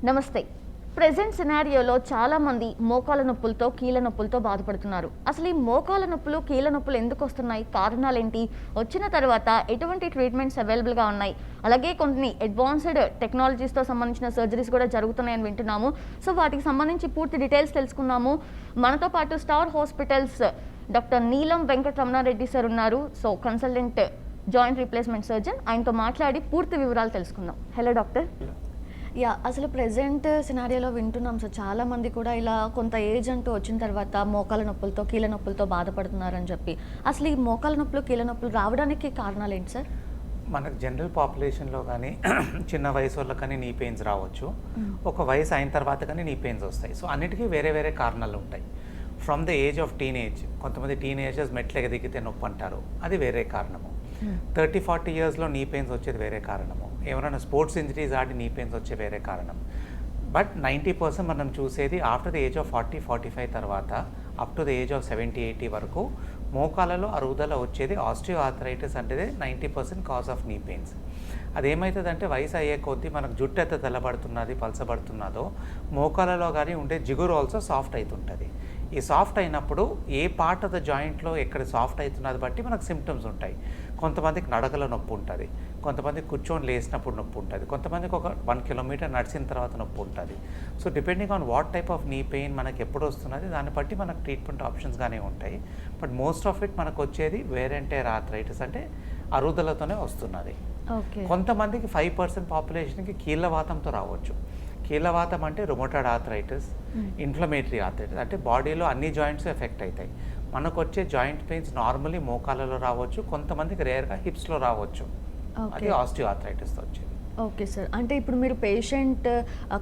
నమస్తే. ప్రెజెంట్ సినారియోలో చాలా మంది మోకాల నొప్పులతో కీళ్ళ నొప్పులతో బాధపడుతున్నారు. అసలు ఈ మోకాల నొప్పులు కీళ్ళ నొప్పులు ఎందుకు వస్తున్నాయి, కారణాలు ఏంటి, వచ్చిన తర్వాత ఎటువంటి ట్రీట్మెంట్స్ అవైలబుల్గా ఉన్నాయి, అలాగే కొన్ని అడ్వాన్స్డ్ టెక్నాలజీస్తో సంబంధించిన సర్జరీస్ కూడా జరుగుతున్నాయని వింటున్నాము. సో వాటికి సంబంధించి పూర్తి డీటెయిల్స్ తెలుసుకున్నాము. మనతో పాటు స్టార్ హాస్పిటల్స్ డాక్టర్ నీలం వెంకట రమణ రెడ్డి సార్ ఉన్నారు. So consultant joint replacement surgeon, ఆయనతో మాట్లాడి పూర్తి వివరాలు తెలుసుకుందాం. Hello doctor. అసలు ప్రెజెంట్ సినారియోలో వింటున్నాం సార్, చాలా మంది కూడా ఇలా కొంత ఏజ్ అంటూ వచ్చిన తర్వాత మోకాల నొప్పులతో కీళ్ళ నొప్పులతో బాధపడుతున్నారని చెప్పి, అసలు ఈ మోకాల నొప్పులు కీళ్ళ నొప్పులు రావడానికి కారణాలు ఏంటి సార్? మనకు జనరల్ పాపులేషన్లో కానీ చిన్న వయసు వాళ్ళకి కానీ నీ పెయిన్స్ రావచ్చు, ఒక వయసు అయిన తర్వాత కానీ నీ పెయిన్స్ వస్తాయి. సో అన్నిటికీ వేరే వేరే కారణాలు ఉంటాయి. From the age of teenage, కొంతమంది టీనేజర్స్ మెట్లు ఎగదిగితే నొప్పి అంటారు, అది వేరే కారణము. 30-40 ఇయర్స్లో నీ పెయిన్స్ వచ్చేది వేరే కారణము. ఎవరైనా స్పోర్ట్స్ ఇంజరీస్ ఆడి నీ పెయిన్స్ వచ్చే వేరే కారణం. బట్ 90% మనం చూసేది ఆఫ్టర్ ద ఏజ్ ఆఫ్ 40-45 తర్వాత up to the age of 70-80 వరకు మోకాలలో అరుగుదల వచ్చేది ఆస్టియో ఆర్థరైటిస్ అంటే 90% కాజ్ ఆఫ్ నీ పెయిన్స్. అదేమవుతుందంటే వయసు అయ్యే కొద్దీ మనకు జుట్టు ఎంత తెల్లబడుతున్నది, పలసబడుతున్నదో మోకాలలో కానీ ఉండే జిగురు ఆల్సో సాఫ్ట్ అవుతుంటుంది. ఈ సాఫ్ట్ అయినప్పుడు ఏ పార్ట్ ఆఫ్ ద జాయింట్లో ఎక్కడ సాఫ్ట్ అవుతున్నది బట్టి మనకు సిమ్టమ్స్ ఉంటాయి. కొంతమందికి నడకలో నొప్పి ఉంటుంది, కొంతమందికి కూర్చొని లేసినప్పుడు నొప్పి ఉంటుంది, కొంతమందికి ఒక 1 కిలోమీటర్ నడిచిన తర్వాత నొప్పి ఉంటుంది. So depending on what type of knee pain మనకి ఎప్పుడు వస్తున్నది దాన్ని బట్టి మనకు ట్రీట్మెంట్ ఆప్షన్స్గానే ఉంటాయి. బట్ మోస్ట్ ఆఫ్ ఇట్ మనకు వచ్చేది వేర్ అండ్ టేర్ ఆర్థరైటిస్ అంటే అరుగుదలతోనే వస్తున్నది. కొంతమందికి 5% పాపులేషన్కి కీళ్ళవాతంతో రావచ్చు. కీళ్ళవాతం అంటే రుమటాయిడ్ ఆర్థరైటిస్, ఇన్ఫ్లమేటరీ ఆర్థరైటిస్ అంటే బాడీలో అన్ని జాయింట్స్ ఎఫెక్ట్ అవుతాయి. మనకు వచ్చే జాయింట్ పెయిన్స్ నార్మల్లీ మోకాలలో రావచ్చు, కొంతమందికి రేర్గా హిప్స్లో రావచ్చు. అది ఆస్టియో ఆర్థరైటిస్తో వచ్చేది. ఓకే సార్, అంటే ఇప్పుడు మీరు పేషెంట్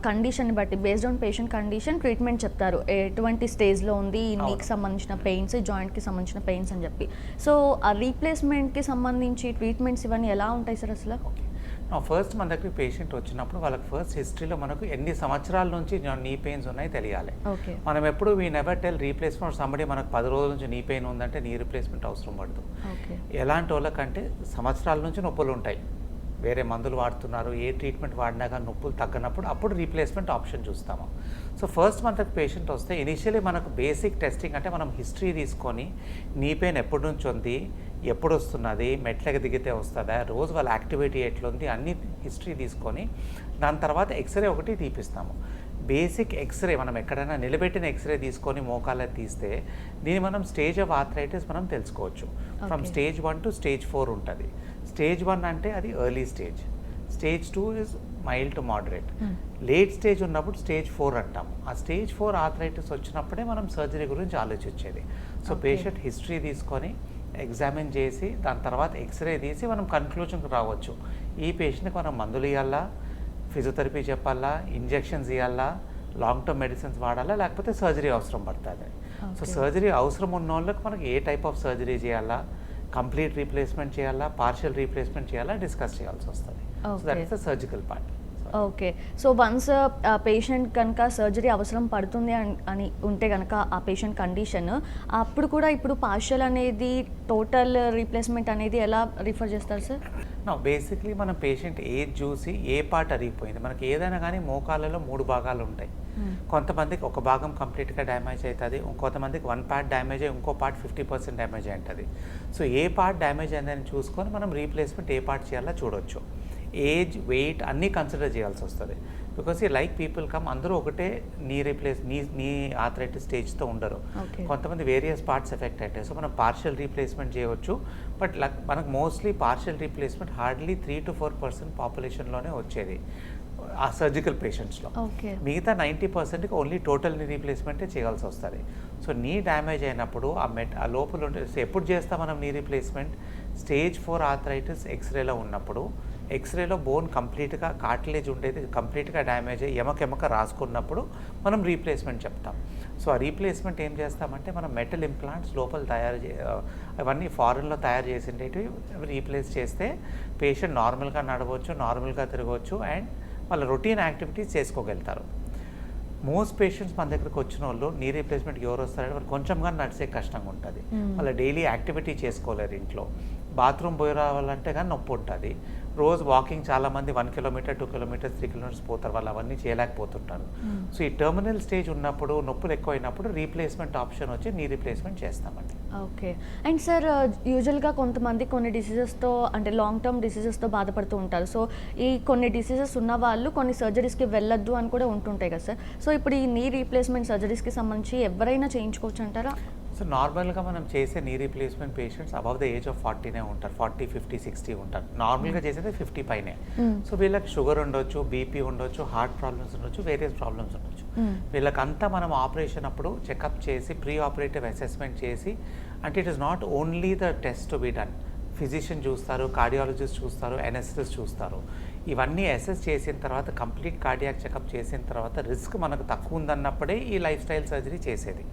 కండిషన్ బట్టి based on patient condition treatment చెప్తారు, ఎటువంటి స్టేజ్లో ఉంది, నీకు సంబంధించిన పెయిన్స్, జాయింట్కి సంబంధించిన పెయిన్స్ అని చెప్పి. సో ఆ రీప్లేస్మెంట్కి సంబంధించి ట్రీట్మెంట్స్ ఇవన్నీ ఎలా ఉంటాయి సార్ అసలు? ఫస్ట్ మన దగ్గర పేషెంట్ వచ్చినప్పుడు వాళ్ళకి ఫస్ట్ హిస్టరీలో మనకు ఎన్ని సంవత్సరాల నుంచి నీ పెయిన్స్ ఉన్నాయి తెలియాలి. మనం ఎప్పుడు we never tell replacement somebody మనకు 10 రోజుల నుంచి నీ పెయిన్ ఉందంటే నీ రీప్లేస్మెంట్ అవసరం పడదు. ఎలాంటి వాళ్ళకంటే సంవత్సరాల నుంచి నొప్పులు ఉంటాయి, వేరే మందులు వాడుతున్నారు, ఏ ట్రీట్మెంట్ వాడినా కానీ నొప్పులు తగ్గనప్పుడు అప్పుడు రీప్లేస్మెంట్ ఆప్షన్ చూస్తాము. సో ఫస్ట్ మన దగ్గర పేషెంట్ వస్తే ఇనిషియలీ మనకు బేసిక్ టెస్టింగ్ అంటే మనం హిస్టరీ తీసుకొని నీ పెయిన్ ఎప్పటి నుంచి ఉంది, ఎప్పుడు వస్తున్నది, మెట్లకి దిగితే వస్తుందా, రోజు వాళ్ళ యాక్టివిటీ ఎట్లుంది, అన్ని హిస్టరీ తీసుకొని దాని తర్వాత ఎక్స్రే ఒకటి తీపిస్తాము. బేసిక్ ఎక్స్రే మనం ఎక్కడైనా నిలబెట్టిన ఎక్స్రే తీసుకొని మోకాళ్ళ తీస్తే దీన్ని మనం స్టేజ్ ఆఫ్ ఆర్థరైటిస్ మనం తెలుసుకోవచ్చు. ఫ్రమ్ స్టేజ్ 1 to stage 4 ఉంటుంది. స్టేజ్ 1 అంటే అది early stage, stage 2 is mild to moderate, late stage ఉన్నప్పుడు స్టేజ్ 4 అంటాము. ఆ స్టేజ్ 4 ఆర్థరైటిస్ వచ్చినప్పుడే మనం సర్జరీ గురించి ఆలోచించేది. సో పేషెంట్ హిస్టరీ తీసుకొని ఎగ్జామిన్ చేసి దాని తర్వాత ఎక్స్రే తీసి మనం కన్క్లూజన్కి రావచ్చు. ఈ పేషెంట్కి మనం మందులు ఇవ్వాలా, ఫిజియోథెరపీ చెప్పాలా, ఇంజెక్షన్స్ ఇవ్వాలా, లాంగ్ టర్మ్ మెడిసిన్స్ వాడాలా, లేకపోతే సర్జరీ అవసరం పడుతుంది. సో సర్జరీ అవసరం ఉన్న వాళ్ళకి మనకి ఏ టైప్ ఆఫ్ సర్జరీ చేయాలా, కంప్లీట్ రీప్లేస్మెంట్ చేయాలా, పార్షియల్ రీప్లేస్మెంట్ చేయాలా డిస్కస్ చేయాల్సి వస్తుంది. So that is the surgical part. Okay, so once patient కనుక సర్జరీ అవసరం పడుతుంది అని ఉంటే కనుక ఆ పేషెంట్ కండిషన్, అప్పుడు కూడా ఇప్పుడు పార్షియల్ అనేది టోటల్ రీప్లేస్మెంట్ అనేది ఎలా రిఫర్ చేస్తారు సార్? బేసిక్లీ మన పేషెంట్ ఏజ్ చూసి ఏ పార్ట్ అరిగిపోయింది, మనకి ఏదైనా కానీ మోకాళ్ళలో 3 భాగాలు ఉంటాయి. కొంతమందికి ఒక భాగం కంప్లీట్గా డ్యామేజ్ అవుతుంది, ఇంకొంతమందికి 1 పార్ట్ డ్యామేజ్ అయ్యి ఇంకో పార్ట్ 50% డ్యామేజ్ అయి ఉంటుంది. సో ఏ పార్ట్ డ్యామేజ్ అయిందని చూసుకొని మనం రీప్లేస్మెంట్ ఏ పార్ట్ చేయాలో చూడొచ్చు. ఏజ్, వెయిట్ అన్నీ కన్సిడర్ చేయాల్సి వస్తుంది. బికాస్ ఈ లైక్ పీపుల్ కమ్ అందరూ ఒకటే నీ ఆర్థరైటిస్ స్టేజ్తో ఉండరు. కొంతమంది వేరియస్ పార్ట్స్ ఎఫెక్ట్ అవుతాయి. సో మనం పార్షియల్ రీప్లేస్మెంట్ చేయవచ్చు. బట్ మనకు మోస్ట్లీ పార్షియల్ రీప్లేస్మెంట్ హార్డ్లీ 3-4% పాపులేషన్లోనే వచ్చేది ఆ సర్జికల్ పేషెంట్స్లో. మిగతా 90%కి ఓన్లీ టోటల్ నీ రీప్లేస్మెంటే చేయాల్సి వస్తుంది. సో నీ డ్యామేజ్ అయినప్పుడు ఆ లోపల ఉంటే ఎప్పుడు చేస్తాం మనం నీ రీప్లేస్మెంట్? స్టేజ్ 4 ఆర్థరైటిస్ ఎక్స్రేలో ఉన్నప్పుడు, ఎక్స్రేలో బోన్ కంప్లీట్గా కార్టిలేజ్ ఉండేది కంప్లీట్గా డ్యామేజ్ అయ్యి ఎమకెమక రాసుకున్నప్పుడు మనం రీప్లేస్మెంట్ చెప్తాం. సో ఆ రీప్లేస్మెంట్ ఏం చేస్తామంటే మనం మెటల్ ఇంప్లాంట్స్ లోపల అవన్నీ ఫారెన్లో తయారు చేసిండేవి రీప్లేస్ చేస్తే పేషెంట్ నార్మల్గా నడవచ్చు, నార్మల్గా తిరగవచ్చు అండ్ వాళ్ళ రొటీన్ యాక్టివిటీస్ చేసుకోగలుగుతారు. మోస్ట్ పేషెంట్స్ మన దగ్గరకు వచ్చిన వాళ్ళు నీ రీప్లేస్మెంట్కి ఎవరు వస్తారంటే వాళ్ళు కొంచెంగా నడిచే కష్టంగా ఉంటుంది, వాళ్ళ డైలీ యాక్టివిటీ చేసుకోలేరు ఇంట్లో. బాత్రూమ్ పోయి రావాలంటే కానీ నొప్పి ఉంటుంది. రోజు వాకింగ్ చాలామంది 1 కిలోమీటర్ 2 కిలోమీటర్స్ 3 కిలోమీటర్స్ పోతారు, వాళ్ళు అవన్నీ చేయలేకపోతుంటారు. సో ఈ టెర్మినల్ స్టేజ్ ఉన్నప్పుడు నొప్పులు ఎక్కువైనప్పుడు రీప్లేస్మెంట్ ఆప్షన్ వచ్చి నీ రీప్లేస్మెంట్ చేస్తామండి. ఓకే. అండ్ సార్ యూజువల్గా కొంతమంది కొన్ని డిసీజెస్తో అంటే లాంగ్ టర్మ్ డిసీజెస్తో బాధపడుతూ ఉంటారు. సో ఈ కొన్ని డిసీజెస్ ఉన్న వాళ్ళు కొన్ని సర్జరీస్కి వెళ్ళొద్దు అని కూడా ఉంటుంటాయి కదా సార్. సో ఇప్పుడు ఈ నీ రీప్లేస్మెంట్ సర్జరీస్కి సంబంధించి ఎవరైనా చేయించుకోవచ్చు అంటారా? సో నార్మల్గా మనం చేసే knee replacement patients above the age of 40 ఉంటారు, 40, 50, 60 ఉంటారు. నార్మల్గా చేసేది 50 పైనే. సో వీళ్ళకి షుగర్ ఉండొచ్చు, బీపీ ఉండొచ్చు, హార్ట్ ప్రాబ్లమ్స్ ఉండొచ్చు, వేరియస్ ప్రాబ్లమ్స్ ఉండొచ్చు. వీళ్ళకంతా మనం ఆపరేషన్ అప్పుడు చెకప్ చేసి ప్రీ ఆపరేటివ్ అసెస్మెంట్ చేసి, అంటే it is not only the test to be done. Physician చూస్తారు, కార్డియాలజిస్ట్ చూస్తారు, ఎనస్థిస్ట్ చూస్తారు. ఇవన్నీ అసెస్ చేసిన తర్వాత కంప్లీట్ కార్డియాక్ చెకప్ చేసిన తర్వాత రిస్క్ మనకు తక్కువ ఉందన్నప్పుడే ఈ లైఫ్ స్టైల్ సర్జరీ చేసేది.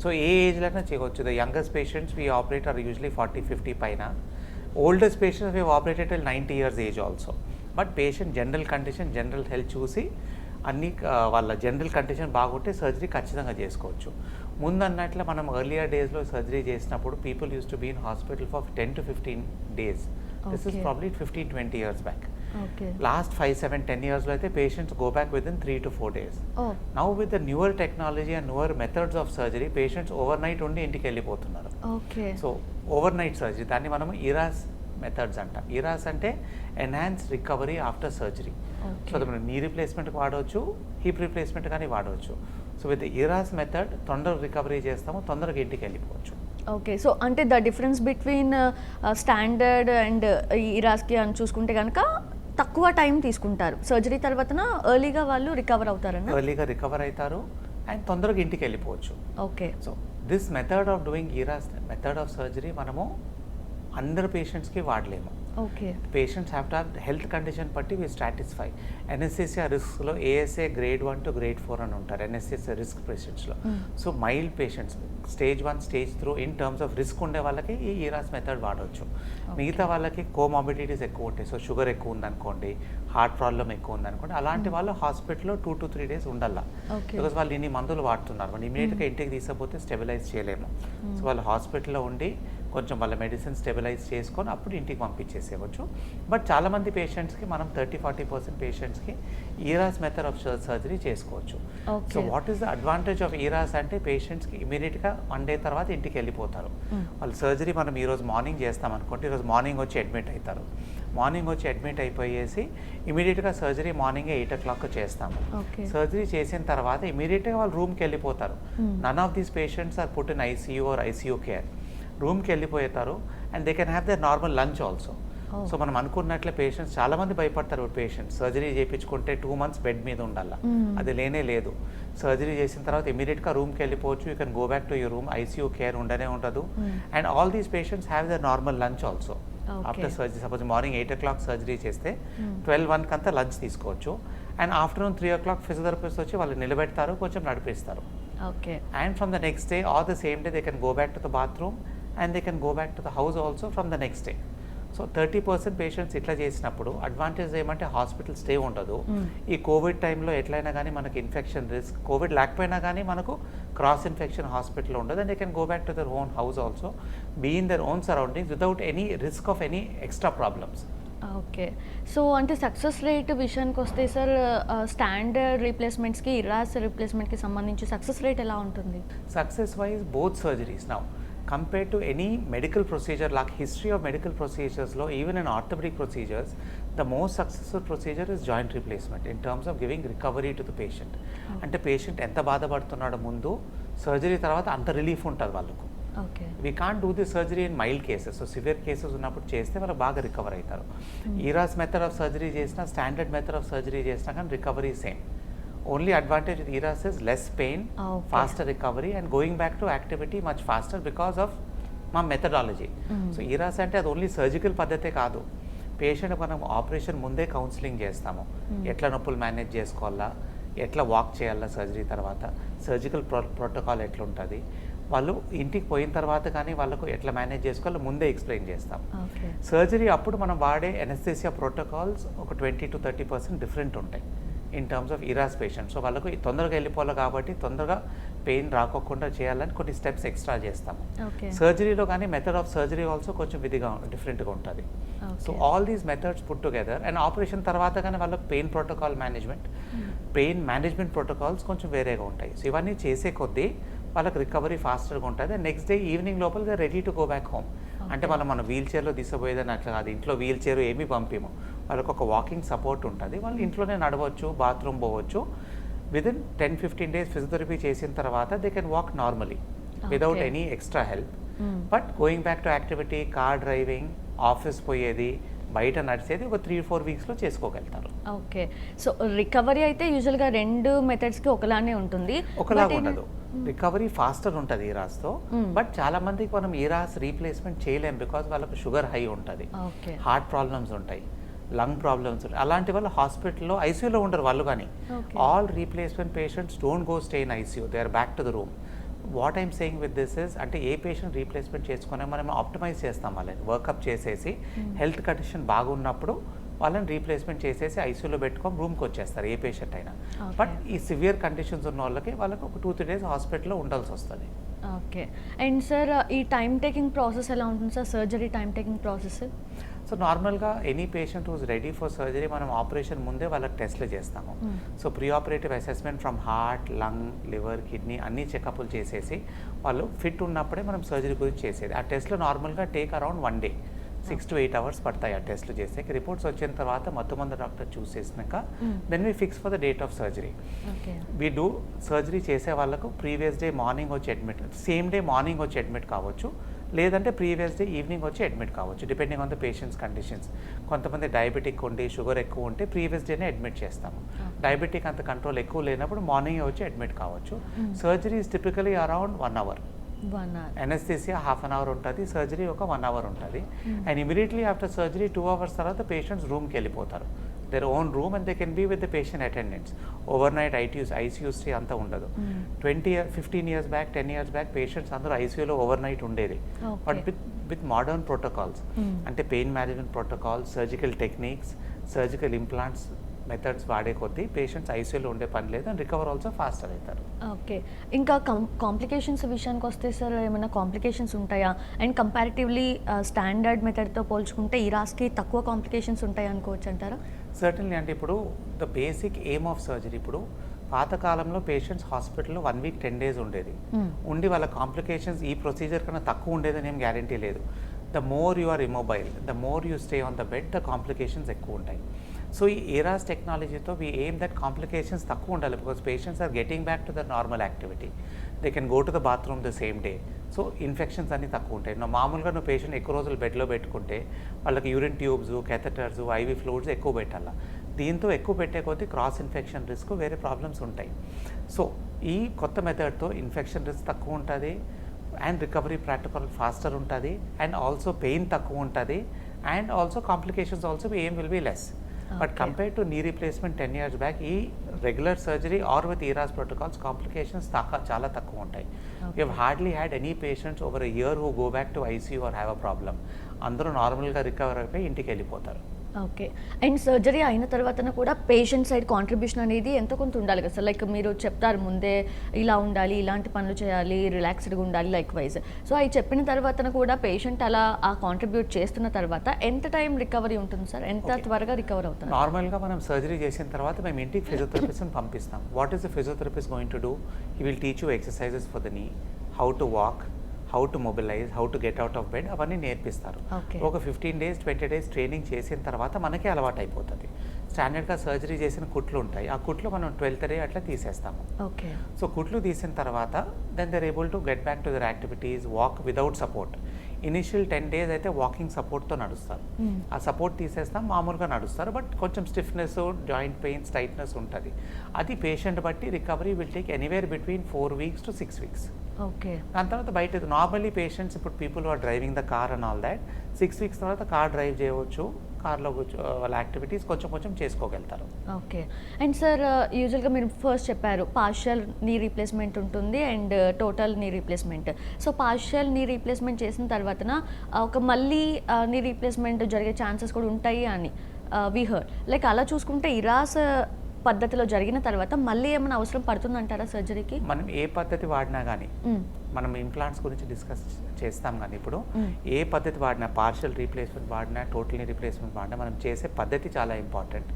సో ఏ ఏజ్లోనే చేయవచ్చు. The youngest patients we operate are usually 40, 50 పైన. Oldest patients we operated till 90 years age also. But patient general condition, general health చూసి అన్ని వాళ్ళ జనరల్ కండిషన్ బాగుంటే సర్జరీ ఖచ్చితంగా చేసుకోవచ్చు. ముందన్నట్లు మనం ఎర్లియర్ డేస్లో సర్జరీ చేసినప్పుడు people used to be in hospital for 10 to 15 days. This is probably 15-20 years back. Last 5, 7, 10 yearsలో అయితే patients go back within 3 to 4 days. Now with the newer technology and newer methods of surgery patients over night ఉండి ఇంటికి వెళ్ళిపోతున్నారు. So over night surgery, దాన్ని మనము ERAS methods అంట. ERAS అంటే enhance recovery after surgery. So అది మనం knee రీప్లేస్మెంట్కి వాడవచ్చు, హిప్ రీప్లేస్మెంట్ కానీ వాడవచ్చు. సో విత్ ERAS మెథడ్ తొందరగా రికవరీ చేస్తాము, తొందరగా ఇంటికి వెళ్ళిపోవచ్చు. ఓకే. సో అంటే the difference between standard and ERASకి అని చూసుకుంటే కనుక తక్కువ టైం తీసుకుంటారు సర్జరీ తర్వాతన, ఎర్లీగా వాళ్ళు రికవర్ అవుతారన్న. ఎర్లీగా రికవర్ అవుతారు అండ్ తొందరగా ఇంటికి వెళ్ళిపోవచ్చు. Okay. So this method of doing ERAS method of surgery మనము అందరు పేషెంట్స్కి వాడలేము. Okay. Patients have to have health condition బట్టి వీ స్ట్రాటిస్ఫై. ఎన్ఎస్సిసియా రిస్క్లో ASA grade 1 to grade 4 అని ఉంటారు ఎన్ఎస్సిసియా రిస్క్ పేషెంట్స్లో. So mild patients stage 1, stage 3 in terms of risk ఉండే వాళ్ళకి ఈ ERAS మెథడ్ వాడవచ్చు. మిగతా వాళ్ళకి కోమార్బిడిటీస్ ఎక్కువ ఉంటాయి. సో షుగర్ ఎక్కువ ఉందనుకోండి, హార్ట్ ప్రాబ్లం ఎక్కువ ఉందనుకోండి, అలాంటి వాళ్ళు హాస్పిటల్లో 2 to 3 days ఉండాల. బికాస్ వాళ్ళు ఇన్ని మందులు వాడుతున్నారు, వాళ్ళు ఇమీడియట్గా ఇంటికి తీసుకపోతే స్టెబిలైజ్ చేయలేము. సో వాళ్ళు హాస్పిటల్లో ఉండి కొంచెం వాళ్ళ మెడిసిన్ స్టెబిలైజ్ చేసుకొని అప్పుడు ఇంటికి పంపించేసేయవచ్చు. బట్ చాలామంది పేషెంట్స్కి మనం 30-40% పేషెంట్స్కి ERAS మెథడ్ ఆఫ్ సర్జరీ చేసుకోవచ్చు. So what is the advantage of ERAS అంటే పేషెంట్స్కి ఇమీడియట్గా 1 day తర్వాత ఇంటికి వెళ్ళిపోతారు. వాళ్ళు సర్జరీ మనం ఈరోజు మార్నింగ్ చేస్తాం అనుకోండి, ఈరోజు మార్నింగ్ వచ్చి అడ్మిట్ అవుతారు. మార్నింగ్ వచ్చి అడ్మిట్ అయిపోయేసి ఇమీడియట్గా సర్జరీ మార్నింగే 8 o'clock చేస్తాము. సర్జరీ చేసిన తర్వాత ఇమీడియట్గా వాళ్ళు రూమ్కి వెళ్ళిపోతారు. None of these patients are put in ICU or ICU care. రూమ్కి వెళ్ళిపోతారు and they can have their normal lunch also. So మనం అనుకున్నట్లే పేషెంట్స్ చాలామంది భయపడతారు. పేషెంట్స్ సర్జరీ చేయించుకుంటే 2 months బెడ్ మీద ఉండాల, అది లేనే లేదు. సర్జరీ చేసిన తర్వాత ఇమీడియట్గా రూమ్కి వెళ్ళిపోవచ్చు. You can go back to your room. ICU care ఉండనే ఉండదు. And all these patients have their normal lunch also after surgery. Suppose morning 8 o'clock surgery చేస్తే 12-1 అంతా లంచ్ తీసుకోవచ్చు. అండ్ ఆఫ్టర్నూన్ 3 o'clock ఫిజియోథెరపిస్ట్ వచ్చి వాళ్ళు నిలబెడతారు, కొంచెం నడిపిస్తారు. And from the next day or the same day they can go back to the bathroom and they can go back to the house also from the next day. So 30% patients ఇట్లా చేసినప్పుడు advantage ఏమంటే hospital stay ఉండదు. ఈ Covid టైంలో ఎట్లయినా కానీ మనకి infection risk, Covid లేకపోయినా కానీ మనకు క్రాస్ ఇన్ఫెక్షన్ హాస్పిటల్లో ఉండదు. And they can go back to their own house also, be in their own surroundings without any risk of any extra problems. Okay. So అంటే సక్సెస్ రేట్ విషయానికి వస్తే sir, standard రీప్లేస్మెంట్స్కి ERAS రీప్లేస్మెంట్కి సంబంధించి success rate ఎలా ఉంటుంది? Success wise both surgeries now compared to any medical procedure, like history of medical procedures law, even in orthopedic procedures, the most successful procedure is joint replacement in terms of giving recovery to the patient. అంటే patient ఎంత బాధపడుతున్నాడో ముందు surgery తర్వాత అంత relief ఉంటుంది వాళ్ళకు. We can't do the surgery in mild cases. So severe cases ఉన్నప్పుడు చేస్తే వాళ్ళు బాగా రికవర్ అవుతారు. ERAS మెథడ్ ఆఫ్ సర్జరీ చేసినా, స్టాండర్డ్ మెథడ్ ఆఫ్ సర్జరీ చేసినా కానీ recovery same. Only advantage with ERAS is less pain, faster recovery and going back to activity much faster because of మా methodology. So ERAS అంటే అది only surgical పద్ధతే కాదు. Patient మనం operation ముందే counselling చేస్తాము. ఎట్లా నొప్పులు మేనేజ్ చేసుకోవాలా, ఎట్లా వాక్ చేయాలా సర్జరీ తర్వాత, సర్జికల్ ప్రోటోకాల్ ఎట్లుంటుంది, వాళ్ళు ఇంటికి పోయిన తర్వాత కానీ వాళ్ళకు ఎట్లా మేనేజ్ చేసుకోవాలో ముందే ఎక్స్ప్లెయిన్ చేస్తాం. సర్జరీ అప్పుడు మనం వాడే ఎనస్థీసియా ప్రోటోకాల్స్ ఒక 20 to 30% డిఫరెంట్ ఉంటాయి in terms of ఇరాస్ patient. So వాళ్ళకు తొందరగా వెళ్ళిపోవాలి కాబట్టి తొందరగా పెయిన్ రాకోకుండా చేయాలని కొన్ని స్టెప్స్ ఎక్స్ట్రా చేస్తాము. సర్జరీలో కానీ మెథడ్ ఆఫ్ సర్జరీ ఆల్సో కొంచెం డిఫరెంట్గా ఉంటుంది. So all these methods put together and operation తర్వాత కానీ వాళ్ళకి పెయిన్ మేనేజ్మెంట్ ప్రోటోకాల్స్ కొంచెం వేరేగా ఉంటాయి. సో ఇవన్నీ చేసే కొద్దీ వాళ్ళకి రికవరీ ఫాస్టర్గా ఉంటుంది. అండ్ నెక్స్ట్ డే ఈవినింగ్ లోపల they ready to go back home. అంటే మనం వీల్ చైర్లో తీసుకుపోయేదని అట్లా కాదు, ఇంట్లో వీల్ చైర్ ఏమీ పంపిము, వాళ్ళకి ఒక వాకింగ్ సపోర్ట్ ఉంటుంది, వాళ్ళు ఇంట్లోనే నడవచ్చు, బాత్రూమ్ పోవచ్చు. విదిన్ 10-15 days ఫిజియోథెరపీ చేసిన తర్వాత they can walk normally without any extra help. But going back to activity, car driving, office పోయేది, బయట నడిచేది ఒక 3-4 weeksలో చేసుకోగలుగుతారు. ఓకే. సో రికవరీ అయితే యూజువల్గా 2 మెథడ్స్కి ఒకలానే ఉంటుంది, ఒకలాగా ఉండదు. రికవరీ ఫాస్టర్ ఉంటుంది ఈరాస్తో. బట్ చాలా మందికి మనం ఈరాస్ రీప్లేస్మెంట్ చేయలేం, బికాజ్ వాళ్ళకు షుగర్ హై ఉంటుంది, హార్ట్ ప్రాబ్లమ్స్ ఉంటాయి, లంగ్ ప్రాబ్లమ్స్ ఉంటాయి. అలాంటి వాళ్ళు హాస్పిటల్లో ఐసీయూలో ఉండరు వాళ్ళు. కానీ all replacement patients don't go stay in ICU, they are back to the room. What I'm saying with this is, అంటే ఏ పేషెంట్ రీప్లేస్మెంట్ చేసుకునే మనం ఆప్టిమైజ్ చేస్తాం, వాళ్ళని వర్కప్ చేసేసి హెల్త్ కండిషన్ బాగున్నప్పుడు వాళ్ళని రీప్లేస్మెంట్ చేసేసి ఐసీయూలో పెట్టుకొని రూమ్కి వచ్చేస్తారు ఏ పేషెంట్ అయినా. బట్ ఈ సివియర్ కండిషన్స్ ఉన్న వాళ్ళకి ఒక 2-3 days హాస్పిటల్లో ఉండాల్సి వస్తుంది. ఓకే. అండ్ సార్ ఈ టైం టేకింగ్ ప్రాసెస్ ఎలా ఉంటుంది sir, surgery time taking process? So నార్మల్గా any patient who's ready for surgery మనం ఆపరేషన్ ముందే వాళ్ళకి టెస్ట్లు చేస్తాము. So pre operative assessment from heart, lung, liver, kidney అన్ని చెకప్లు చేసేసి వాళ్ళు ఫిట్ ఉన్నప్పుడే మనం సర్జరీ గురించి చేసేది. ఆ టెస్ట్లు నార్మల్గా take around 1 day, 6 to 8 hours పడతాయి ఆ టెస్ట్లు చేస్తే. రిపోర్ట్స్ వచ్చిన తర్వాత మొత్తమంది డాక్టర్ చూసేసినాక then we fix for the date of surgery. We do surgery చేసే వాళ్ళకు ప్రీవియస్ డే మార్నింగ్ వచ్చి అడ్మిట్, సేమ్ డే మార్నింగ్ వచ్చి అడ్మిట్ కావచ్చు, లేదంటే ప్రీవియస్ డే ఈవినింగ్ వచ్చి అడ్మిట్ కావచ్చు, depending on the patient's conditions. కొంతమంది డయాబెటిక్ ఉండి షుగర్ ఎక్కువ ఉంటే ప్రీవియస్ డేనే అడ్మిట్ చేస్తాము. డయాబెటిక్ అంత కంట్రోల్ ఎక్కువ లేనప్పుడు మార్నింగ్ వచ్చి అడ్మిట్ కావచ్చు. Surgery is typically around 1 hour. Anaesthesia 1/2 hour ఉంటుంది, సర్జరీ ఒక 1 hour ఉంటుంది. And immediately after surgery 2 hours తర్వాత పేషెంట్స్ రూమ్కి వెళ్ళిపోతారు, their own room, and they can be with the patient attendants. Overnight ICU stay అంతా ఉండదు. 15 years back, 10 years back patients అందరూ ఐసీయూలో ఓవర్నైట్ ఉండేది. బట్ విత్ మోడర్న్ ప్రోటోకాల్స్, అంటే pain management protocols, surgical techniques, surgical implants methods వాడే కొద్దీ patients ఐసీయూలో ఉండే పని లేదు, అండ్ రికవర్ ఆల్సో ఫాస్టర్ అవుతారు. ఓకే. ఇంకా కాంప్లికేషన్స్ విషయానికి వస్తే సార్ ఏమైనా కాంప్లికేషన్స్ ఉంటాయా? అండ్ కంపారిటివ్లీ స్టాండర్డ్ మెథడ్తో పోల్చుకుంటే ఈరాస్కి తక్కువ కాంప్లికేషన్స్ ఉంటాయి అనుకోవచ్చు అంటారా? సర్టన్లీ. అంటే ఇప్పుడు the basic aim of surgery, ఇప్పుడు పాతకాలంలో పేషెంట్స్ హాస్పిటల్లో 1 week 10 days ఉండేది, ఉండి వాళ్ళ కాంప్లికేషన్స్ ఈ ప్రొసీజర్ కన్నా తక్కువ ఉండేదని ఏం గ్యారంటీ లేదు. The more you are immobile, the more you stay on the bed, the complications ఎక్కువ ఉంటాయి. సో ఈ ERAS టెక్నాలజీతో వీ ఎయిమ్ దట్ కాంప్లికేషన్స్ తక్కువ ఉండాలి, because patients are getting back to the normal activity, they can go to the bathroom the same day. So infections అన్నీ తక్కువ ఉంటాయి. మామూలుగా నువ్వు పేషెంట్ ఎక్కువ రోజులు బెడ్లో పెట్టుకుంటే వాళ్ళకి urine tubes, catheters, IV fluids ఎక్కువ పెట్టాలా. దీంతో ఎక్కువ పెట్టే కొద్దీ క్రాస్ ఇన్ఫెక్షన్ రిస్క్, వేరే ప్రాబ్లమ్స్ ఉంటాయి. సో ఈ కొత్త మెథడ్తో ఇన్ఫెక్షన్ రిస్క్ తక్కువ ఉంటుంది, అండ్ రికవరీ ప్రాక్టికల్ ఫాస్టర్ ఉంటుంది, అండ్ ఆల్సో పెయిన్ తక్కువ ఉంటుంది, అండ్ ఆల్సో కాంప్లికేషన్స్ ఆల్సో ఏం will be less. But compare to knee replacement 10 years back, ఈ regular surgery or with ERAS protocols complications చాలా తక్కువ ఉంటాయి. We have hardly had any patients over a year who go back to ICU or have a problem. అందరూ నార్మల్గా recover అయిపోయి ఇంటికి వెళ్ళిపోతారు. Okay. And surgery అయిన తర్వాత కూడా పేషెంట్ సైడ్ కాంట్రిబ్యూషన్ అనేది ఎంతో కొంత ఉండాలి కదా సార్? లైక్ మీరు చెప్తారు ముందే ఇలా ఉండాలి, ఇలాంటి పనులు చేయాలి, రిలాక్స్డ్గా ఉండాలి లైక్ వైజ్. సో అవి చెప్పిన తర్వాత కూడా పేషెంట్ అలా ఆ కాంట్రిబ్యూట్ చేస్తున్న తర్వాత ఎంత టైం రికవరీ ఉంటుంది సార్? ఎంత త్వరగా రికవర్ అవుతుంది? నార్మల్గా మనం సర్జరీ చేసిన తర్వాత మేము ఇంటికి ఫిజియోథెరపిస్ట్ని పంపిస్తాం. What is the physiotherapist going to do? He will teach you exercises for the knee, how to walk, how to mobilise, how to get out of bed, అవన్నీ నేర్పిస్తారు. ఒక 15 days 20 days ట్రైనింగ్ చేసిన తర్వాత మనకే అలవాటు అయిపోతుంది. స్టాండర్డ్గా సర్జరీ చేసిన కుట్లు ఉంటాయి, ఆ కుట్లు మనం 12th day అట్లా తీసేస్తాము. సో కుట్లు తీసిన తర్వాత then they're able to get back to their activities, walk without support. Initial 10 days అయితే వాకింగ్ సపోర్ట్తో నడుస్తారు, ఆ సపోర్ట్ తీసేస్తాం, మామూలుగా నడుస్తారు. బట్ కొంచెం స్టిఫ్నెస్, జాయింట్ పెయిన్స్, టైట్నెస్ ఉంటుంది. అది పేషెంట్ బట్టి recovery will take anywhere between 4 weeks to 6 weeks. Okay. దాని తర్వాత బయట నార్మల్లీ పేషెంట్స్, ఇప్పుడు people are driving the car and all that, 6 weeks తర్వాత కార్ డ్రైవ్ చేయవచ్చు, కార్లో వాళ్ళ యాక్టివిటీస్ కొంచెం చేసుకోగలుగుతారు. ఓకే. అండ్ సార్ యూజువల్గా మీరు ఫస్ట్ చెప్పారు పార్షియల్ నీ రీప్లేస్మెంట్ ఉంటుంది and total knee replacement. So partial knee replacement చేసిన తర్వాత ఒక మళ్ళీ నీ రీప్లేస్మెంట్ జరిగే ఛాన్సెస్ కూడా ఉంటాయి అని వీ హర్డ్. లైక్ అలా చూసుకుంటే ERAS పద్ధతిలో జరిగిన తర్వాత మళ్ళీ ఏమైనా అవసరం పడుతుందంటారా సర్జరీకి? మనం ఏ పద్ధతి వాడినా కానీ, మనం ఇంప్లాంట్స్ గురించి డిస్కస్ చేస్తాం కానీ ఇప్పుడు ఏ పద్ధతి వాడినా, పార్షియల్ రీప్లేస్మెంట్ వాడినా, టోటల్ రీప్లేస్మెంట్ వాడినా, మనం చేసే పద్ధతి చాలా ఇంపార్టెంట్.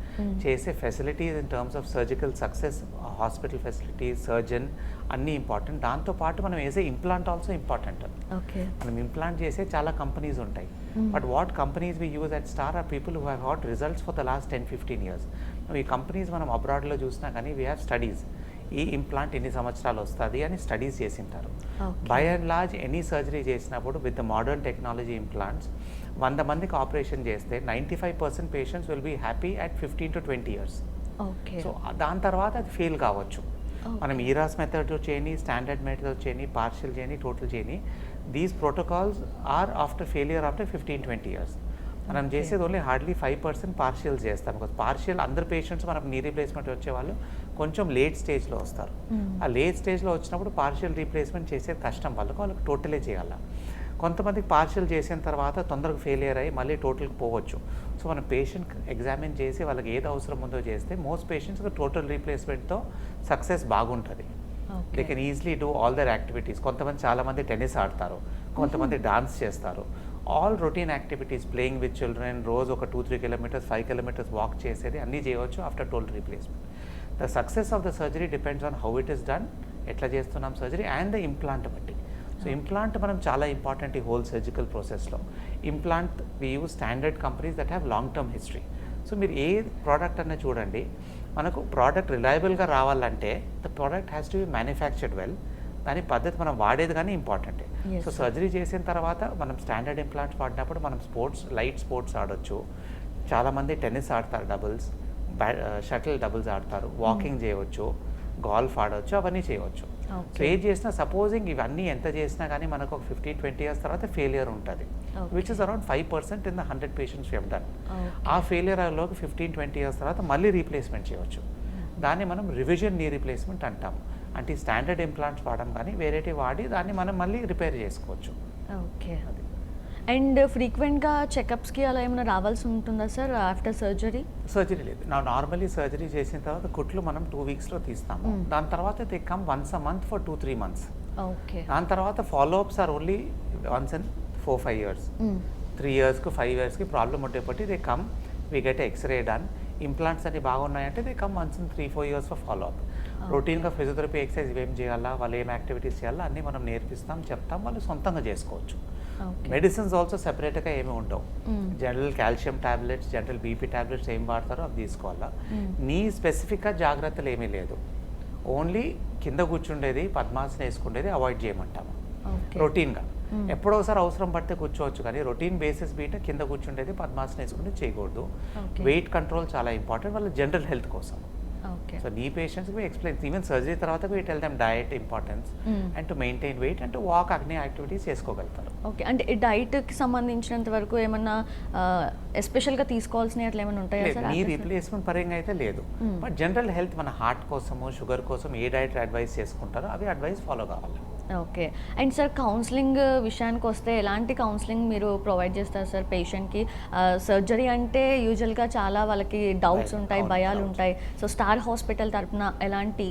చేసే facilities in terms of surgical success, hospital facilities, surgeon అన్నీ ఇంపార్టెంట్. దాంతోపాటు మనం వేసే ఇంప్లాంట్ ఆల్సో ఇంపార్టెంట్. మనం ఇంప్లాంట్ చేసే చాలా కంపెనీస్ ఉంటాయి, but what companies we use at star are people who have got results for the last 10-15 years. ఈ companies మనం అబ్రాడ్లో చూసినా కానీ వీ హ్యావ్ స్టడీస్, ఈ ఇంప్లాంట్ ఎన్ని సంవత్సరాలు వస్తుంది అని స్టడీస్ చేసింటారు. By and large any surgery చేసినప్పుడు with the modern technology implants 100 మందికి ఆపరేషన్ చేస్తే 95% patients will be happy at 15 to 20 years. So దాని తర్వాత అది ఫెయిల్ కావచ్చు. మనం ERAS మెథడ్ చేయని, స్టాండర్డ్ మెథడ్ చేయని, పార్షియల్ చేయని, టోటల్ చేయని, these protocols are after failure after 15-20 years. మనం చేసేది ఓన్లీ హార్డ్లీ 5% పార్షియల్స్ చేస్తాం. బికాస్ పార్షియల్ అందరు పేషెంట్స్ మనకు నీ రీప్లేస్మెంట్ వచ్చేవాళ్ళు కొంచెం లేట్ స్టేజ్లో వస్తారు. ఆ లేట్ స్టేజ్లో వచ్చినప్పుడు పార్షియల్ రీప్లేస్మెంట్ చేసేది కష్టం, వాళ్ళకి టోటలే చేయాలి. కొంతమందికి పార్షియల్ చేసిన తర్వాత తొందరగా ఫెయిలియర్ అయ్యి మళ్ళీ టోటల్కి పోవచ్చు. సో మనం పేషెంట్ ఎగ్జామిన్ చేసి వాళ్ళకి ఏది అవసరం ఉందో చేస్తే మోస్ట్ పేషెంట్స్కి టోటల్ రీప్లేస్మెంట్తో సక్సెస్ బాగుంటుంది. They can easily do all their activities. కొంతమంది చాలామంది టెన్నిస్ ఆడతారు, కొంతమంది డాన్స్ చేస్తారు. All routine activities, playing with children, రోజు ఒక 2-3 kilometers 5 kilometers వాక్ చేసేది అన్నీ చేయవచ్చు after total replacement. The success of the surgery depends on how it is done, ఎట్లా చేస్తున్నాం సర్జరీ అండ్ ద ఇంప్లాంట్ బట్టి. సో ఇంప్లాంట్ మనం చాలా ఇంపార్టెంట్ ఈ హోల్ సర్జికల్ ప్రాసెస్లో. Implant we use standard companies that have long term history. So మీరు ఏ product అన్న చూడండి, మనకు ప్రోడక్ట్ రిలయబుల్గా రావాలంటే the product has to be manufactured well. దాని పద్ధతి మనం వాడేది కానీ ఇంపార్టెంటే. సో సర్జరీ చేసిన తర్వాత మనం స్టాండర్డ్ ఇంప్లాంట్స్ వాడినప్పుడు మనం లైట్ స్పోర్ట్స్ ఆడొచ్చు. చాలామంది టెన్నిస్ ఆడతారు, డబుల్స్, షటిల్ డబుల్స్ ఆడతారు, వాకింగ్ చేయవచ్చు, గాల్ఫ్ ఆడవచ్చు, అవన్నీ చేయవచ్చు. సో ఏది చేసినా సపోజింగ్ ఇవన్నీ ఎంత చేసినా కానీ మనకు ఒక 15-20 years తర్వాత ఫెయిలియర్ ఉంటుంది, which is around 5% in the 100 patients we have done. ఆ ఫెయిలియర్లోకి 15-20 years తర్వాత మళ్ళీ రీప్లేస్మెంట్ చేయవచ్చు. దాన్ని మనం రివిజన్ నీ రీప్లేస్మెంట్ అంటాం. అంటే స్టాండర్డ్ ఇంప్లాంట్స్ వాడడం కానీ వేరేటి వాడి దాన్ని మనం మళ్ళీ రిపేర్ చేసుకోవచ్చు. ఓకే. అండ్ ఫ్రీక్వెంట్గా చెకప్స్కి అలా ఏమైనా రావాల్సి ఉంటుందా సార్ ఆఫ్టర్ సర్జరీ? సర్జరీ లేదు. నార్మల్లీ సర్జరీ చేసిన తర్వాత కుట్లు మనం 2 weeksలో తీస్తాము. దాని తర్వాత they come once a month for 2-3 months. Okay. దాని తర్వాత followups are only once in 4-5 years. 3 yearsకి 5 yearsకి ప్రాబ్లమ్ ఉండేపట్టి they come, we get X-ray done. Implants అన్ని బాగున్నాయంటే they come once in 3-4 years for followup. రొటీన్గా ఫిజియోథెరపీ, ఎక్సర్సైజ్ ఏం చేయాలా, వాళ్ళు ఏం యాక్టివిటీస్ చేయాలా అన్నీ మనం నేర్పిస్తాం, చెప్తాం, వాళ్ళు సొంతంగా చేసుకోవచ్చు. మెడిసిన్స్ ఆల్సో సెపరేట్గా ఏమి ఉండవు. General calcium tablets, general BP tablets ఏం వాడతారో అవి తీసుకోవాలా. నీ స్పెసిఫిక్గా జాగ్రత్తలు ఏమీ లేదు. ఓన్లీ కింద కూర్చుండేది, పద్మాసనం వేసుకుండేది అవాయిడ్ చేయమంటాము రొటీన్గా. ఎప్పుడోసారి అవసరం పడితే కూర్చోవచ్చు, కానీ రొటీన్ బేసిస్ బీట కింద కూర్చుండేది, పద్మాసనం వేసుకుంటే చేయకూడదు. వెయిట్ కంట్రోల్ చాలా ఇంపార్టెంట్ వాళ్ళ జనరల్ హెల్త్ కోసం. సో నీ పేషెంట్స్కి we explain, ఈవెన్ సర్జరీ తర్వాత we tell them diet importance and to maintain weight and to walk, అన్ని యాక్టివిటీస్ చేసుకోగలుగుతారు. ఓకే. అంటే ఈ డైట్కి సంబంధించినంత వరకు ఏమన్నా ఎస్పెషల్గా తీసుకోవాల్సినవి అట్లా ఏమైనా ఉంటాయా సార్? నీ రీప్లేస్మెంట్ పరంగా అయితే లేదు, బట్ జనరల్ హెల్త్ మన హార్ట్ కోసము, షుగర్ కోసం ఏ డైట్ అడ్వైస్ చేసుకుంటారో అవి అడ్వైస్ ఫాలో కావాలి. ఓకే. అండ్ సార్ కౌన్సిలింగ్ విషయానికి వస్తే ఎలాంటి కౌన్సిలింగ్ మీరు ప్రొవైడ్ చేస్తారు సార్ పేషెంట్కి? సర్జరీ అంటే యూజువల్గా చాలా వాళ్ళకి డౌట్స్ ఉంటాయి, భయాలు ఉంటాయి. సో స్టార్ హాస్పిటల్ తరఫున ఎలాంటి?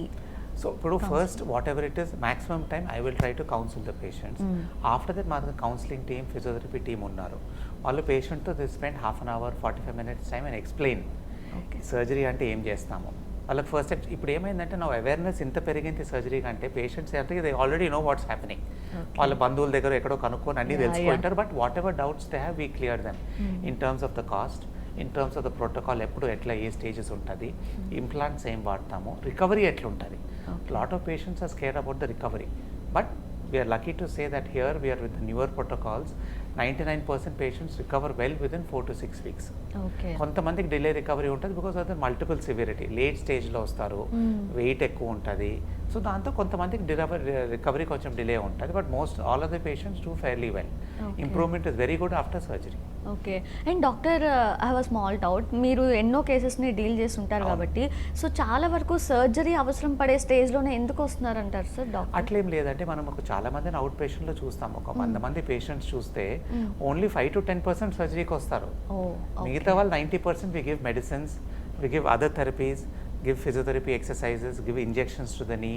సో ఇప్పుడు first whatever it is, maximum time I will try to counsel the patients. After that మాకు కౌన్సిలింగ్ టీమ్, ఫిజియోథెరపీ టీమ్ ఉన్నారు. వాళ్ళు పేషెంట్తో they spend 1/2 hour 45 minutes time and explain surgery అంటే ఏం చేస్తాము. వాళ్ళకి ఫస్ట్ ఇప్పుడు ఏమైందంటే నా అవేర్నెస్ ఇంత పెరిగింది సర్జరీ కంటే, పేషెంట్స్ అంటే they already know what's happening. వాళ్ళ బంధువుల దగ్గర ఎక్కడో కనుక్కొని అన్నీ తెలుసుకుంటారు. But what ever doubts they have we clear them in terms of the cost, in terms of the protocol, ఎప్పుడు ఎట్లా ఏ స్టేజెస్ ఉంటుంది, ఇంప్లాంట్స్ ఏం వాడతాము, రికవరీ ఎట్లుంటుంది. Lot of patients are scared about the recovery, but we are lucky to say that here we are with the newer protocols, 99% patients recover well within 4 to 6 weeks. Okay. కొంతమందికి delay recovery ఉంటుంది because of the multiple severity, late స్టేజ్లో వస్తారు, wait ఎక్కువ ఉంటుంది. So దాంతో కొంతమందికి recovery కొంచెం delay ఉంటుంది, but most all of the patients do fairly well. Improvement is very good after surgery. Okay. And doctor, I have a small doubt. మీరు ఎన్నో కేసెస్ని డీల్ చేసి ఉంటారు కాబట్టి, సో చాలా వరకు సర్జరీ అవసరం పడే స్టేజ్లోనే ఎందుకు వస్తున్నారంటారు సార్ డాక్టర్? అట్లేం లేదంటే మనం ఒక చాలా మందిని అవుట్ పేషెంట్లో చూస్తాం. ఒక 100 మంది పేషెంట్స్ చూస్తే ఓన్లీ 5 to 10% సర్జరీకి వస్తారు. మిగతా వాళ్ళు 90% we give medicines, we give other therapies, give physiotherapy exercises, give injections to the knee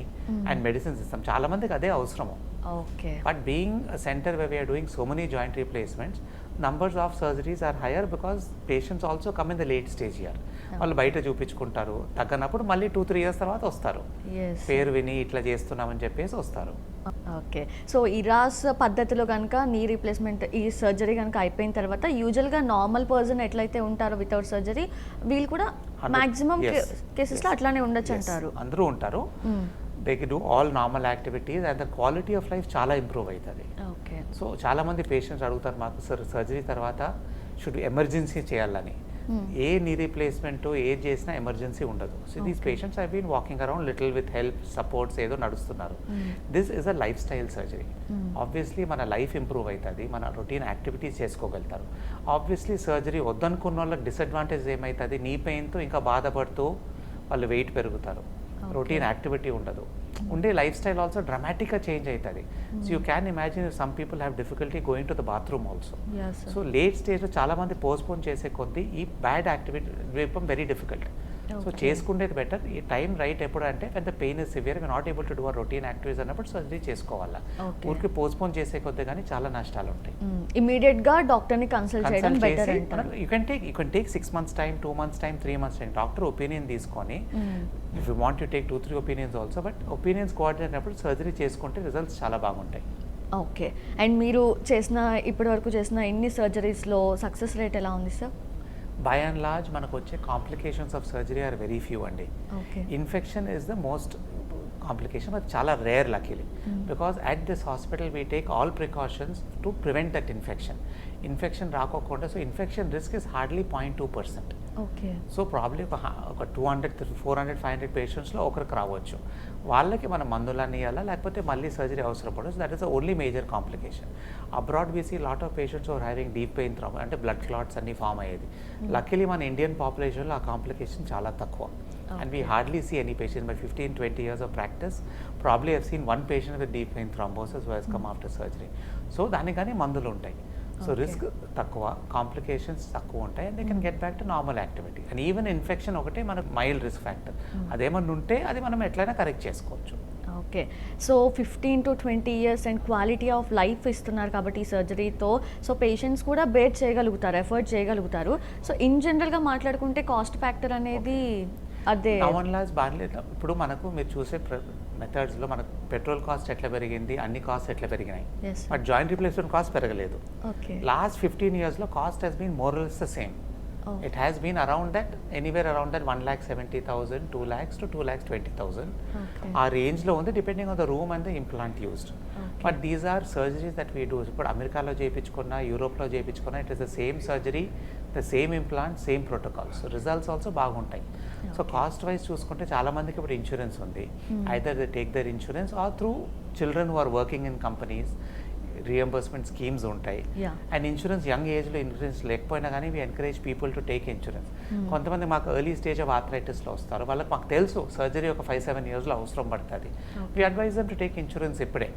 and medicines ఇస్తాం. చాలా మందికి అదే అవసరము. Okay. But being centre where we are doing so many joint replacements, numbers of surgeries are higher because patients also come in the late stage here. వాళ్ళు బయట చూపించుకుంటారు, తగ్గనప్పుడు మళ్ళీ 2-3 years తర్వాత వస్తారు, పేరు విని ఇట్లా చేస్తున్నామని చెప్పేసి వస్తారు. ఓకే. సో ఇరాస్ పద్ధతిలో కనుక నీ రీప్లేస్మెంట్ ఈ సర్జరీ కనుక అయిపోయిన తర్వాత యూజువల్గా నార్మల్ పర్సన్ ఎట్లయితే ఉంటారో వితౌట్ సర్జరీ వీళ్ళు కూడా మాక్సిమం కేసెస్లో అట్లానే ఉండొచ్చు అంటారు. అందరూ ఉంటారు. They can do all normal activities and the quality of life చాలా ఇంప్రూవ్ అవుతుంది. ఓకే. సో చాలామంది పేషెంట్స్ అడుగుతారు మాకు, సార్ సర్జరీ తర్వాత షుడ్ ఎమర్జెన్సీ చేయాలని. ఏ నీ రీప్లేస్మెంట్ ఏది చేసినా ఎమర్జెన్సీ ఉండదు. So these patients have been walking around little with help supports ఏదో నడుస్తున్నారు. This is a life style surgery. Obviously మన లైఫ్ ఇంప్రూవ్ అవుతుంది, మన రొటీన్ యాక్టివిటీస్ చేసుకోగలుగుతారు. ఆబ్వియస్లీ సర్జరీ వద్దనుకున్న వాళ్ళకి డిసడ్వాంటేజ్ ఏమవుతుంది, నీ పెయిన్తో ఇంకా బాధపడుతూ వాళ్ళు వెయిట్ పెరుగుతారు, రొటీన్ యాక్టివిటీ ఉండదు, ఉండే లైఫ్ స్టైల్ ఆల్సో డ్రమాటిక్గా చేంజ్ అవుతుంది. So you can imagine some people have difficulty going to the bathroom also. So late స్టేజ్లో చాలామంది పోస్ట్పోన్ చేసే కొద్దీ ఈ bad activity become very difficult. So చేసుకునేది బెటర్. ఈ టైం రైట్ ఎప్పుడు అంటే పెద్ద pain is severe, we not able to do routine activities అన్నప్పుడు సర్జరీ చేసుకోవాలా. ఊరికి పోస్ట్పోన్ చేసే కొద్దీ కానీ చాలా నష్టాలు ఉంటాయి. ఇమీడియట్గా డాక్టర్ని కన్సల్ట్ చేయడం బెటర్ అంటారు. You can take 6 months time, 2 months time, 3 months time, doctor opinion తీసుకొని if you want you take 2-3 opinions also. But opinions coordinate అయినప్పుడు సర్జరీ చేసుకుంటే రిజల్ట్స్ చాలా బాగుంటాయి. ఓకే. అండ్ మీరు ఇప్పటి వరకు చేసిన ఎన్ని సర్జరీస్లో సక్సెస్ రేట్ ఎలా ఉంది సార్? బై అండ్ లార్జ్ మనకు వచ్చే complications of surgery are very few అండి. Infection is the most complication, అది చాలా rare luckily, because at this hospital we take all precautions to prevent that infection రాకోకుండా. So infection risk is hardly 0.2%. Okay. So probably ఒక 200, 400, 500 పేషెంట్స్లో ఒకరికి రావచ్చు. వాళ్ళకి మనం మందులన్నీ ఇవ్వాలా, లేకపోతే మళ్ళీ సర్జరీ అవసరం పడవచ్చు. That is the only major complication. Abroad we see lot of patients are having deep pain trauma, అంటే బ్లడ్ క్లాట్స్ అన్నీ ఫామ్ అయ్యేది. లక్కీలీ మన ఇండియన్ పాపులేషన్లో ఆ కాంప్లికేషన్ చాలా తక్కువ. And we hardly see any patient. By 15-20 years of practice, probably I've seen one patient with deep vein thrombosis who has come after surgery. So దానికని మందులు ఉంటాయి. సో రిస్క్ తక్కువ, కాంప్లికేషన్స్ తక్కువ ఉంటాయి, and they can get back to normal activity. And even infection ఒకటే మనకు mild risk factor, అదేమన్నా ఉంటే అది మనం ఎట్లయినా కరెక్ట్ చేసుకోవచ్చు. Okay. So 15 to 20 years and quality of life ఇస్తున్నారు కాబట్టి ఈ సర్జరీతో సో పేషెంట్స్ కూడా బేర్ చేయగలుగుతారు, ఎఫర్ట్ చేయగలుగుతారు. సో ఇన్ జనరల్గా మాట్లాడుకుంటే కాస్ట్ ఫ్యాక్టర్ అనేది అదే బాగాలేదు. ఇప్పుడు మనకు మీరు చూసే మెథడ్స్లో మనకు పెట్రోల్ కాస్ట్ ఎట్లా పెరిగింది, అన్ని కాస్ట్ ఎట్లా పెరిగినాయి, బట్ జాయింట్ రీప్లేస్మెంట్ కాస్ట్ పెరగలేదు. లాస్ట్ 15 yearsలో cost has been more or less the same. It has been around that, anywhere around that 1,70,000, 2 lakhs to 2,20,000. ఆ రేంజ్లో ఉంది, depending on the room and the implant used. But these are surgeries that we do. ఇప్పుడు అమెరికాలో చేయించుకున్నా, యూరోప్లో చేయించుకున్నా, it is the same surgery, the same implant, same protocols. Results also బాగుంటాయి. So cost wise చూసుకుంటే చాలా మందికి ఇప్పుడు ఇన్సూరెన్స్ ఉంది. Either they take their insurance or through children who are working in companies reimbursement schemes ఉంటాయి. And insurance young ఏజ్లో insurance లేకపోయినా కానీ we encourage people to take insurance. కొంతమంది మాకు ఎర్లీ స్టేజ్ ఆఫ్ ఆర్థరైటిస్లో వస్తారు, వాళ్ళకి మాకు తెలుసు సర్జరీ ఒక 5-7 yearsలో అవసరం పడుతుంది. We advise them to take insurance ఇప్పుడే.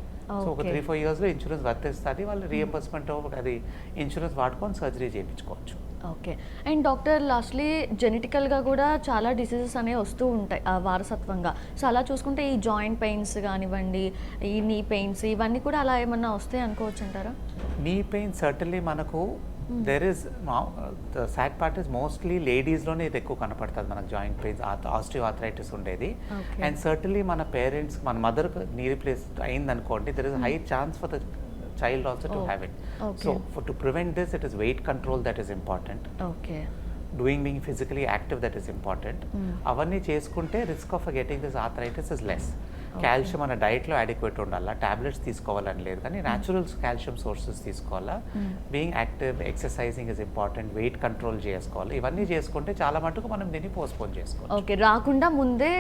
సో ఒక 3-4 yearsలో ఇన్సూరెన్స్ వర్తిస్తుంది, వాళ్ళు రియంబర్స్మెంట్ అది ఇన్సూరెన్స్ వాడుకొని సర్జరీ చేయించుకోవచ్చు. ఓకే. అండ్ డాక్టర్ లాస్ట్లీ జెనెటికల్గా కూడా చాలా డిసీజెస్ అనేవి వస్తూ ఉంటాయి వారసత్వంగా. సో అలా చూసుకుంటే ఈ జాయింట్ పెయిన్స్ కానివ్వండి, ఈ నీ పెయిన్స్, ఇవన్నీ కూడా అలా ఏమన్నా వస్తాయి అనుకోవచ్చు అంటారా? నీ పెయిన్ సర్టన్లీ మనకు there is the sad part is mostly లేడీస్లోనే ఇది ఎక్కువ కనపడుతుంది మనకు జాయింట్ పెయిన్స్, ఆస్టియో ఆర్థరైటిస్ ఉండేది. అండ్ సర్టన్లీ మన పేరెంట్స్, మన మదర్కి నీ రీప్లేస్ అయిందనుకోండి, there is high chance for the child also to have it. So to prevent this, it is weight control that is important. Being physically active, that is important. Avanni cheskunte risk of getting this arthritis is less. Calcium మన డైట్లో adequate ఉండాలా, tablets తీసుకోవాలని లేదు, కానీ natural calcium sources తీసుకోవాలా. Being active, exercising is important, weight control చేసుకోవాలి. ఇవన్నీ చేసుకుంటే చాలా మటుకు మనం దీన్ని పోస్ట్పోన్ చేసుకోవాలి. ఓకే, రాకుండా ముందే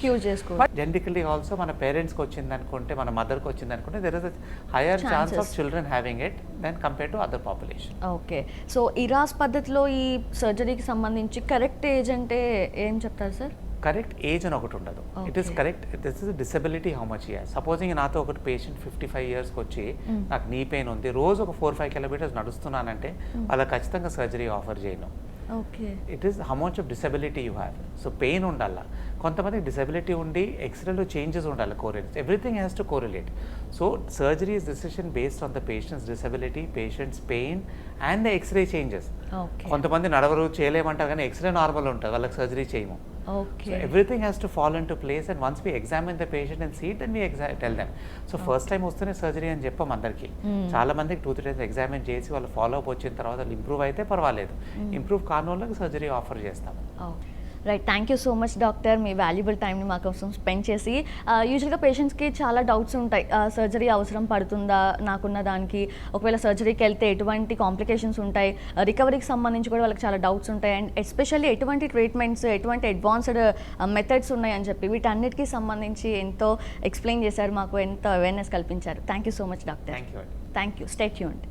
క్యూర్ చేసుకోవాలి. జెనెటికలీ ఆల్సో మన పేరెంట్స్కి వచ్చింది అనుకుంటే, మన మదర్కి వచ్చింది అనుకుంటే, there is a higher chance of children having it then compare to other population. Okay, so ఇరాస్ పద్ధతిలో ఈ సర్జరీకి సంబంధించి కరెక్ట్ ఏజ్ అంటే ఏం చెప్తారు సార్? కరెక్ట్ ఏజ్ అని ఒకటి ఉండదు. It is correct, this is disability how much years. Supposing నాతో ఒకటి పేషెంట్ 55 yearsకి వచ్చి నాకు నీ పెయిన్ ఉంది, రోజు ఒక 4-5 kilometers నడుస్తున్నానంటే వాళ్ళకి ఖచ్చితంగా సర్జరీ ఆఫర్ చేయను. Okay. It is how much of disability you have. So pain ఉండాలా, కొంతమందికి డిసబిలిటీ ఉండి ఎక్స్రేలో చేంజెస్ ఉండాలి, correlate, everything has to correlate. So surgery is decision based on the patients disability, patients pain and the x-ray changes. కొంతమంది నడవరు చేయలేమంటారు కానీ x ray normal ఉంటుంది, వాళ్ళకి సర్జరీ చేయము. Okay. So everything has to fall into place, and once we examine the patient and see it, then we tell them. So first time వస్తేనే surgery అని చెప్పాం అందరికి. చాలా మందికి 2-3 times ఎగ్జామిన్ చేసి వాళ్ళు ఫాలో అప్ వచ్చిన తర్వాత ఇంప్రూవ్ అయితే పర్వాలేదు, ఇంప్రూవ్ కాని వాళ్ళకి సర్జరీ ఆఫర్ చేస్తాము. Right, thank you so much doctor, me valuable టైంని మా కోసం స్పెండ్ చేసి. యూజువల్గా పేషెంట్స్కి చాలా డౌట్స్ ఉంటాయి, సర్జరీ అవసరం పడుతుందా నాకున్న దానికి, ఒకవేళ సర్జరీకి వెళ్తే ఎటువంటి కాంప్లికేషన్స్ ఉంటాయి, రికవరీకి సంబంధించి కూడా వాళ్ళకి చాలా డౌట్స్ ఉంటాయి, అండ్ ఎస్పెషల్లీ ఎటువంటి ట్రీట్మెంట్స్, ఎటువంటి అడ్వాన్స్డ్ మెథడ్స్ ఉన్నాయని చెప్పి వీటన్నిటికీ సంబంధించి ఎంతో ఎక్స్ప్లెయిన్ చేశారు, మాకు ఎంతో అవేర్నెస్ కల్పించారు. Thank you so much doctor. Thank you. Thank you. Stay tuned.